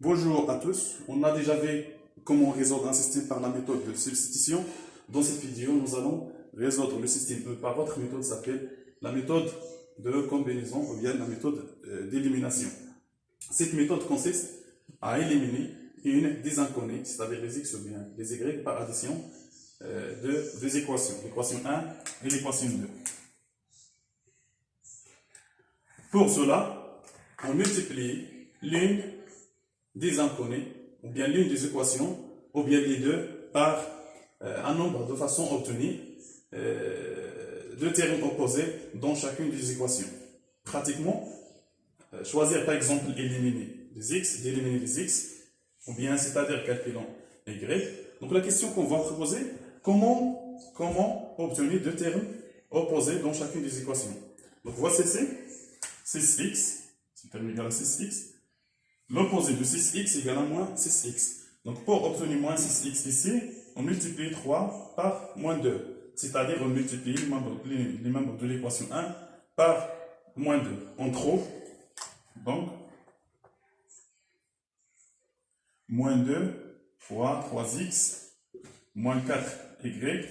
Bonjour à tous, on a déjà vu comment résoudre un système par la méthode de substitution. Dans cette vidéo, nous allons résoudre le système par votre méthode s'appelle la méthode de combinaison ou bien la méthode d'élimination. Cette méthode consiste à éliminer une des inconnues, c'est-à-dire les x ou bien les y par addition de deux équations, l'équation 1 et l'équation 2. Pour cela, on multiplie l'une des inconnues, ou bien l'une des équations, ou bien les deux, par un nombre de façons obtenues deux termes opposés dans chacune des équations. Pratiquement, choisir par exemple éliminer les x, d'éliminer les x, ou bien c'est-à-dire calculant y. Donc la question qu'on va proposer, comment obtenir deux termes opposés dans chacune des équations. Donc voici 6x, c'est terme égal à 6x. L'opposé de 6x égale à moins 6x. Donc pour obtenir moins 6x ici, on multiplie 3 par moins 2. C'est-à-dire on multiplie les membres de l'équation 1 par moins 2. On trouve donc moins 2 fois 3x moins 4y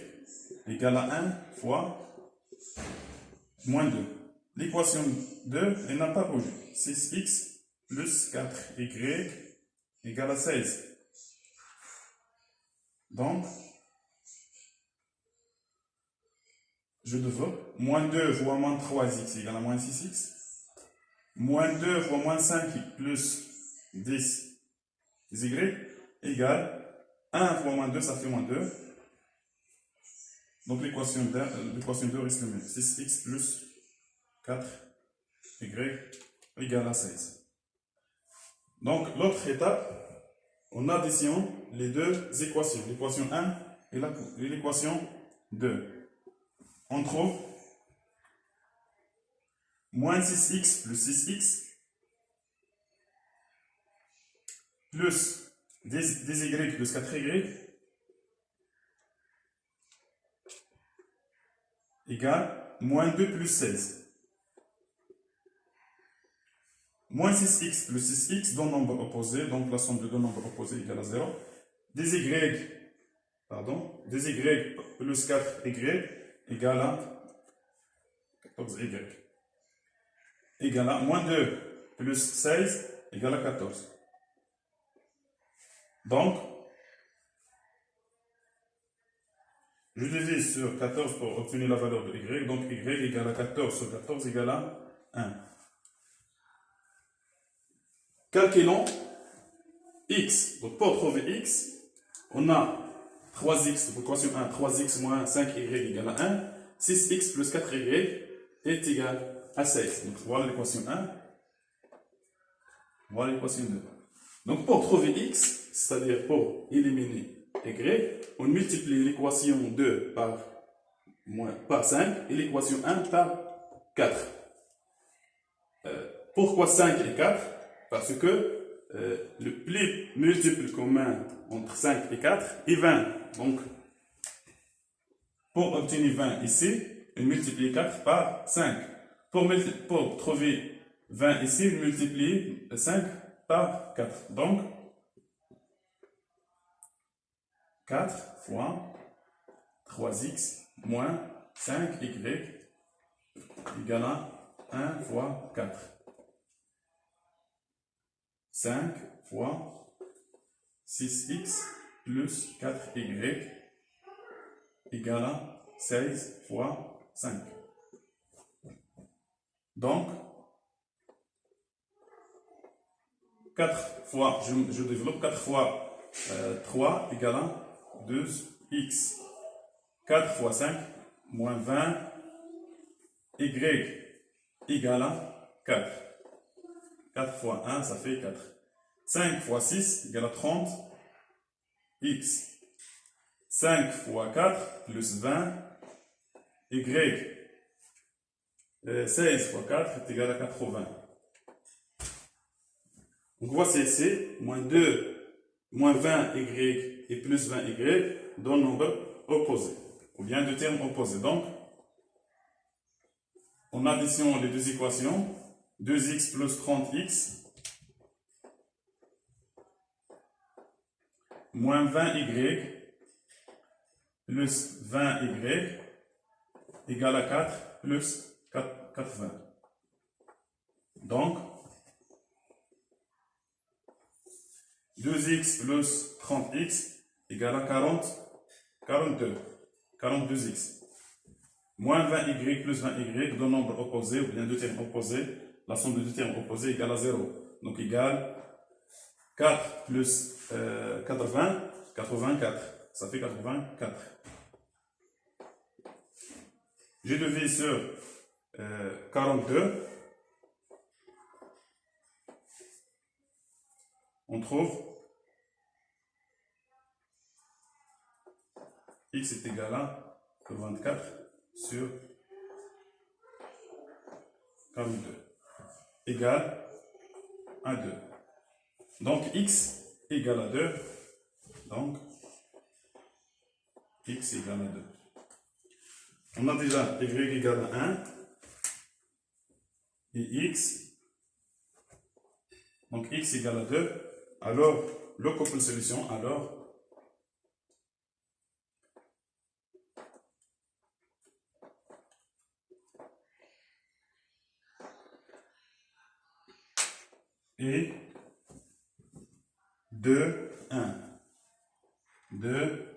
égale à 1 fois moins 2. L'équation 2, elle n'a pas bougé. 6x plus 4y égale à 16. Donc, je développe. Moins 2 fois moins 3x égale à moins 6x. Moins 2 fois moins 5 plus 10 y égale 1 fois moins 2, ça fait moins 2. Donc l'équation 2 reste le même. 6x plus 4y égale à 16. Donc l'autre étape, on additionne les deux équations, l'équation 1 et l'équation 2. On trouve moins 6x plus 6x plus 10y plus 4y égale moins 2 plus 16. Moins 6x plus 6x, deux nombres opposés, donc la somme de deux nombres opposés égale à 0. Des y plus 4y égale à 14y. Égale à moins 2 plus 16 égale à 14. Donc, je divise sur 14 pour obtenir la valeur de y. Donc, y égale à 14 sur 14 égale à 1. Calculons x. Donc pour trouver x, on a 3x, donc équation 1, 3x moins 5y égale à 1, 6x plus 4y est égal à 16. Donc voilà l'équation 1, voilà l'équation 2. Donc pour trouver x, c'est-à-dire pour éliminer y, on multiplie l'équation 2 par 5 et l'équation 1 par 4. Pourquoi 5 et 4? Parce que le plus multiple commun entre 5 et 4 est 20. Donc, pour obtenir 20 ici, on multiplie 4 par 5. Pour trouver 20 ici, on multiplie 5 par 4. Donc, 4 fois 3x moins 5y égale à 1 fois 4. 5 fois 6x plus 4y égale à 16 fois 5. Donc, 4 fois, je développe 4 fois 3 égale à 12x. 4 fois 5 moins 20 y égale à 4. 4 fois 1, ça fait 4. 5 fois 6 égale à 30 x. 5 fois 4 plus 20 y. 16 fois 4 est égal à 80. Donc voici ici, moins 2, moins 20 y et plus 20 y dans le nombre opposé, ou bien deux termes opposés. Donc, on additionne les deux équations, 2x plus 30x moins 20y plus 20y égale à 4 plus 80. Donc, 2x plus 30x égale à 42x. Moins 20y plus 20y, deux nombres opposés, ou bien deux termes opposés, la somme de deux termes opposés égale à 0. Donc, égale 4 plus 80, 84. Ça fait 84. J'ai levé sur 42. On trouve x est égal à 24 sur 42 égale à 2. Donc x égale à 2. Donc x égale à 2. On a déjà y égale à 1 et x. Donc x égale à 2. Alors, le couple solution, alors, est 2, 1. 2,